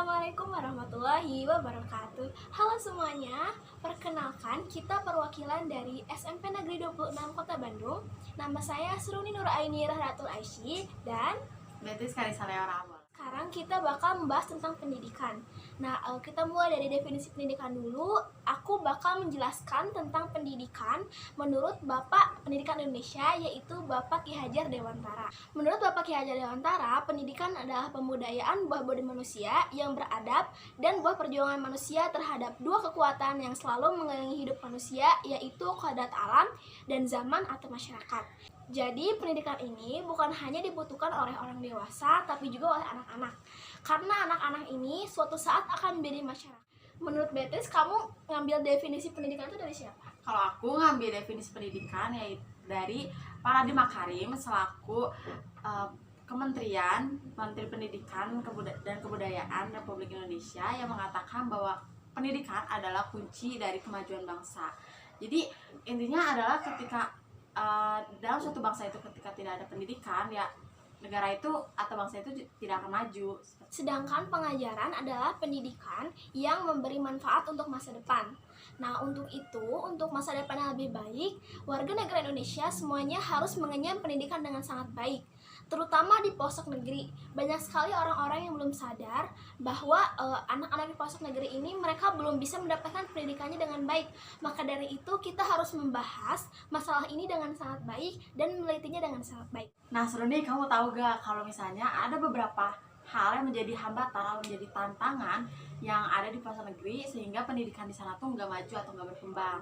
Assalamualaikum warahmatullahi wabarakatuh. Halo semuanya, perkenalkan kita perwakilan dari SMP Negeri 26 Kota Bandung. Nama saya Sruni Nuraini Rahratul Aisy dan Beatrice Karissa Leora. sekarang kita bakal membahas tentang pendidikan. Nah, kita mulai dari definisi pendidikan dulu. Aku bakal menjelaskan tentang pendidikan menurut Bapak Pendidikan Indonesia, yaitu Bapak Ki Hajar Dewantara. Menurut Bapak Ki Hajar Dewantara, pendidikan adalah pembudayaan buah budi manusia yang beradab dan buah perjuangan manusia terhadap dua kekuatan yang selalu mengelilingi hidup manusia, yaitu kodrat alam dan zaman atau masyarakat. Jadi pendidikan ini bukan hanya dibutuhkan oleh orang dewasa, tapi juga oleh anak-anak. Karena anak-anak ini suatu saat akan menjadi masyarakat. Menurut Beatrice, kamu ngambil definisi pendidikan itu dari siapa? Kalau aku ngambil definisi pendidikan yaitu dari Nadiem Makarim selaku Kementerian Menteri Pendidikan dan Kebudayaan Republik Indonesia yang mengatakan bahwa pendidikan adalah kunci dari kemajuan bangsa. Jadi intinya adalah ketika dalam suatu bangsa itu ketika tidak ada pendidikan, ya negara itu atau bangsa itu tidak akan maju. Sedangkan pengajaran adalah pendidikan yang memberi manfaat untuk masa depan. Nah, untuk itu, untuk masa depan yang lebih baik, warga negara Indonesia semuanya harus mengenyam pendidikan dengan sangat baik. Terutama di pelosok negeri, banyak sekali orang-orang yang belum sadar bahwa anak-anak di pelosok negeri ini mereka belum bisa mendapatkan pendidikannya dengan baik. Maka dari itu kita harus membahas masalah ini dengan sangat baik dan menelitinya dengan sangat baik. Nah, Seruni, kamu tahu gak kalau misalnya ada beberapa hal yang menjadi hambatan atau menjadi tantangan yang ada di pelosok negeri sehingga pendidikan di sana tuh nggak maju atau nggak berkembang.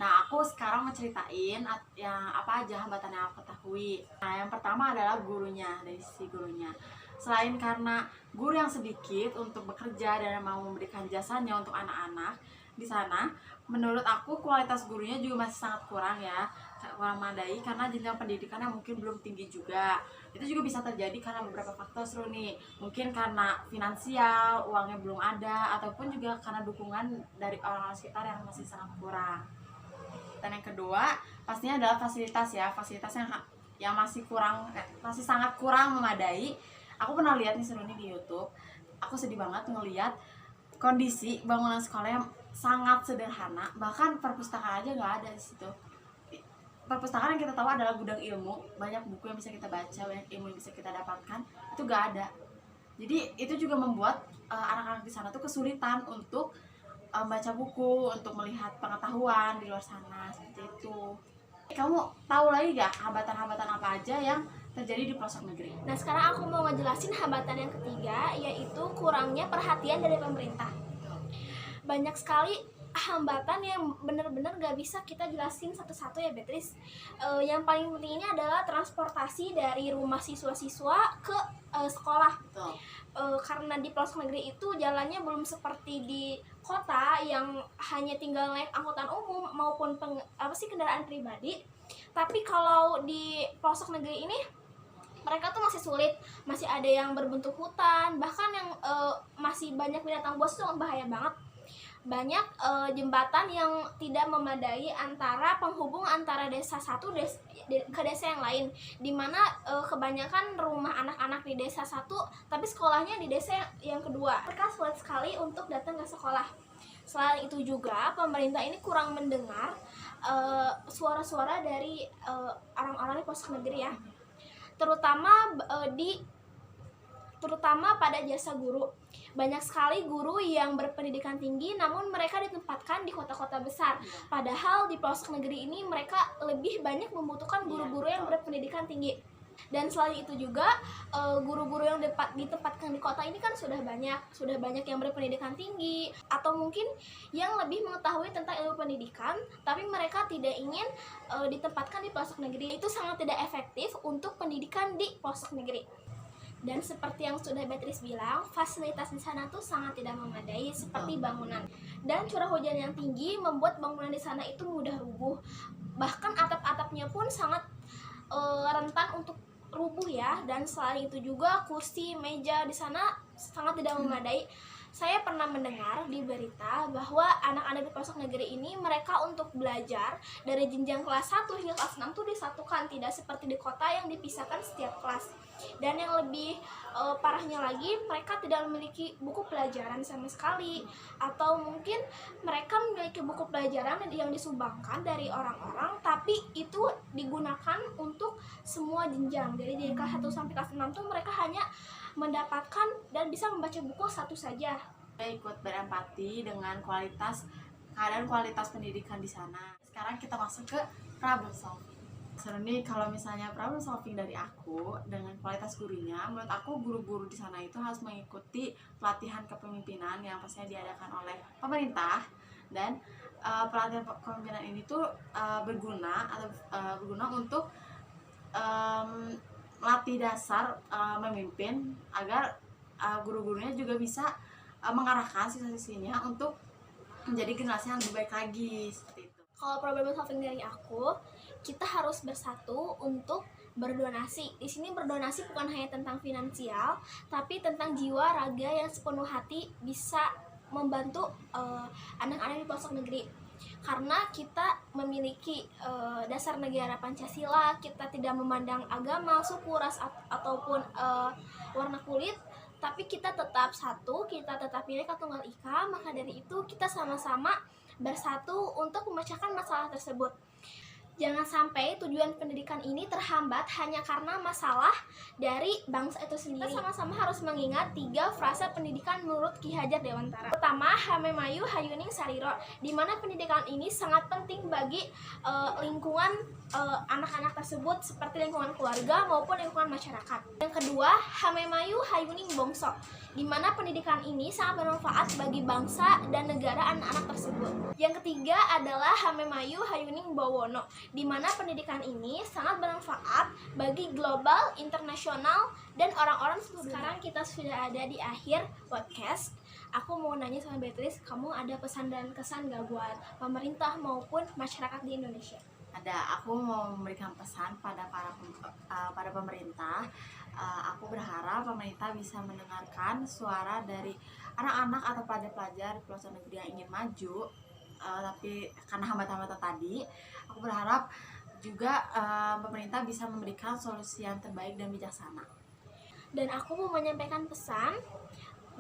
Nah, aku sekarang mau ceritain yang apa aja hambatan yang aku ketahui. Nah, yang pertama adalah gurunya, dari sisi gurunya. Selain karena guru yang sedikit untuk bekerja dan mau memberikan jasanya untuk anak-anak di sana, menurut aku kualitas gurunya juga masih sangat kurang ya, kurang memadai karena jenjang pendidikannya mungkin belum tinggi juga. Itu juga bisa terjadi karena beberapa faktor seru nih, mungkin karena finansial, uangnya belum ada, ataupun juga karena dukungan dari orang-orang sekitar yang masih sangat kurang. Dan yang kedua pastinya adalah fasilitas ya, fasilitas yang masih sangat kurang memadai. Aku pernah lihat nih seru nih di YouTube, aku sedih banget ngelihat kondisi bangunan sekolah yang sangat sederhana, bahkan perpustakaan aja nggak ada di situ. Perpustakaan yang kita tahu adalah gudang ilmu, banyak buku yang bisa kita baca, banyak ilmu yang bisa kita dapatkan, itu nggak ada. Jadi itu juga membuat anak-anak di sana tuh kesulitan untuk baca buku, untuk melihat pengetahuan di luar sana, seperti itu. Kamu tahu lagi gak hambatan-hambatan apa aja yang terjadi di pelosok negeri? Nah, sekarang aku mau ngejelasin hambatan yang ketiga, yaitu kurangnya perhatian dari pemerintah. Banyak sekali hambatan yang benar-benar gak bisa kita jelasin satu-satu ya, Beatrice. Yang paling penting ini adalah transportasi dari rumah siswa-siswa ke sekolah. Betul. Karena di pelosok negeri itu jalannya belum seperti di kota yang hanya tinggal naik angkutan umum maupun kendaraan pribadi. Tapi kalau di pelosok negeri ini mereka tuh masih sulit, masih ada yang berbentuk hutan, bahkan yang masih banyak binatang buas itu bahaya banget. Banyak jembatan yang tidak memadai antara penghubung antara desa satu ke desa yang lain, dimana kebanyakan rumah anak-anak di desa satu tapi sekolahnya di desa yang kedua. Mereka sulit sekali untuk datang ke sekolah. Selain itu juga pemerintah ini kurang mendengar suara-suara dari orang-orang di pelosok negeri ya, terutama pada jasa guru. Banyak sekali guru yang berpendidikan tinggi namun mereka ditempatkan di kota-kota besar. Padahal di pelosok negeri ini mereka lebih banyak membutuhkan guru-guru yang berpendidikan tinggi. Dan selain itu juga guru-guru yang ditempatkan di kota ini kan sudah banyak yang berpendidikan tinggi atau mungkin yang lebih mengetahui tentang ilmu pendidikan, tapi mereka tidak ingin ditempatkan di pelosok negeri. Itu sangat tidak efektif untuk pendidikan di pelosok negeri. Dan seperti yang sudah Beatrice bilang, fasilitas di sana tuh sangat tidak memadai, seperti bangunan. Dan curah hujan yang tinggi membuat bangunan di sana itu mudah rubuh. Bahkan atap-atapnya pun sangat rentan untuk rubuh ya. Dan selain itu juga kursi, meja di sana sangat tidak memadai. Saya pernah mendengar di berita bahwa anak-anak di pelosok negeri ini mereka untuk belajar dari jenjang kelas 1 hingga kelas 6 tuh disatukan, tidak seperti di kota yang dipisahkan setiap kelas. Dan yang lebih parahnya lagi, mereka tidak memiliki buku pelajaran sama sekali, atau mungkin mereka memiliki buku pelajaran yang disumbangkan dari orang-orang, tapi itu digunakan untuk semua jenjang. Jadi dari kelas 1 sampai kelas 6 tuh mereka hanya mendapatkan dan bisa membaca buku satu saja. Saya ikut berempati dengan keadaan kualitas pendidikan di sana. Sekarang kita masuk ke problem solving. Seru nih kalau misalnya problem solving dari aku dengan kualitas gurunya. Menurut aku guru-guru di sana itu harus mengikuti pelatihan kepemimpinan yang pastinya diadakan oleh pemerintah, dan pelatihan kepemimpinan ini tuh berguna untuk melatih dasar memimpin agar guru-gurunya juga bisa mengarahkan siswa-siswinya untuk menjadi generasi yang lebih baik lagi, seperti itu. Kalau problem solving dari aku, kita harus bersatu untuk berdonasi. Di sini berdonasi bukan hanya tentang finansial, tapi tentang jiwa raga yang sepenuh hati bisa membantu anak-anak di pelosok negeri. Karena kita memiliki dasar negara Pancasila, kita tidak memandang agama, suku, ras ataupun warna kulit, tapi kita tetap satu, kita tetap Bhinneka Tunggal Ika. Maka dari itu kita sama-sama bersatu untuk memecahkan masalah tersebut. Jangan sampai tujuan pendidikan ini terhambat hanya karena masalah dari bangsa itu sendiri. Kita sama-sama harus mengingat 3 frasa pendidikan menurut Ki Hajar Dewantara. Pertama, Hamemayu Hayuning Sariro, di mana pendidikan ini sangat penting bagi lingkungan anak-anak tersebut, seperti lingkungan keluarga maupun lingkungan masyarakat. Yang kedua, Hamemayu Hayuning Bongso, di mana pendidikan ini sangat bermanfaat bagi bangsa dan negara anak-anak tersebut. Yang ketiga adalah Hamemayu Hayuning Bawono, di mana pendidikan ini sangat bermanfaat bagi global, internasional, dan orang-orang seluruh dunia. Sekarang kita sudah ada di akhir podcast. Aku mau nanya sama Beatrice, kamu ada pesan dan kesan gak buat pemerintah maupun masyarakat di Indonesia? Ada, aku mau memberikan pesan pada pada pemerintah. Aku berharap pemerintah bisa mendengarkan suara dari anak-anak atau pelajar-pelajar di pelosok negeri yang ingin maju, tapi karena hambatan-hambatan tadi, aku berharap juga pemerintah bisa memberikan solusi yang terbaik dan bijaksana. Dan aku mau menyampaikan pesan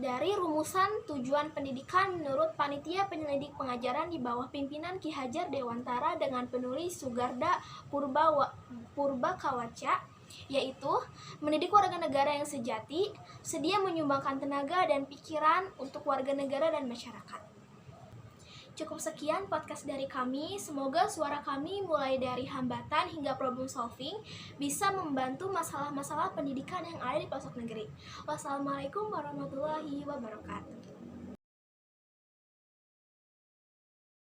dari rumusan tujuan pendidikan menurut Panitia Penyelidik Pengajaran di bawah pimpinan Ki Hajar Dewantara dengan penulis Sugarda Purbakawaca, yaitu mendidik warga negara yang sejati, sedia menyumbangkan tenaga dan pikiran untuk warga negara dan masyarakat. Cukup sekian podcast dari kami. Semoga suara kami mulai dari hambatan hingga problem solving bisa membantu masalah-masalah pendidikan yang ada di pelosok negeri. Wassalamualaikum warahmatullahi wabarakatuh.